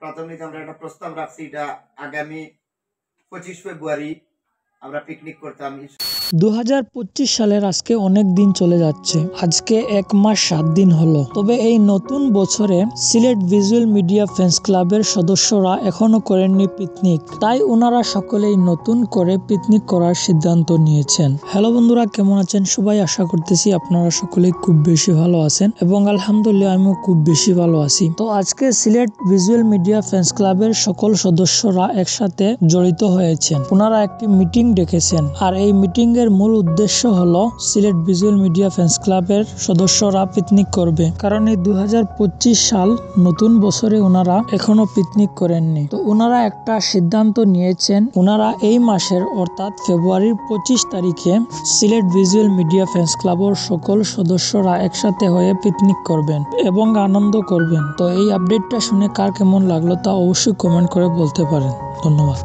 প্রাথমিক আমরা একটা প্রস্তাব রাখছি, এটা আগামী 25 ফেব্রুয়ারি আমরা পিকনিক করতাম। 2025 সালের আজকে অনেক দিন চলে যাচ্ছে। আজকে 1 মাস 7 দিন হলো। তবে এই নতুন বছরে সিলেট ভিজুয়াল মিডিয়া ফ্যান্স ক্লাবের সদস্যরা এখনো করেননি পিকনিক, তাই ওনারা সকলেই নতুন করে পিকনিক করার সিদ্ধান্ত নিয়েছেন। হ্যালো বন্ধুরা, কেমন আছেন সবাই? আশা করতেছি আপনারা সকলেই খুব বেশি ভালো আছেন এবং আলহামদুলিল্লাহ আমিও খুব বেশি ভালো আছি। তো আজকে সিলেট ভিজুয়াল মিডিয়া ফ্যান্স ক্লাবের সকল সদস্যরা একসাথে জড়িত হয়েছেন। ওনারা একটি মিটিং ডেকেছেন, আর এই মিটিং এর মূল উদ্দেশ্য হলো সিলেট ভিজুয়াল মিডিয়া ফ্যান্স ক্লাবের সদস্যরা পিকনিক করবে, কারণ এই 2025 সাল নতুন বছরে ওনারা এখনো পিকনিক করেননি। তো ওনারা একটা সিদ্ধান্ত নিয়েছেন, ওনারা এই মাসের অর্থাৎ ফেব্রুয়ারির 25 তারিখে সিলেট ভিজুয়াল মিডিয়া ফ্যান্স ক্লাবের সকল সদস্যরা একসাথে হয়ে পিকনিক করবেন এবং আনন্দ করবেন। তো এই আপডেটটা শুনে কার কেমন লাগলো তা অবশ্যই কমেন্ট করে বলতে পারেন। ধন্যবাদ।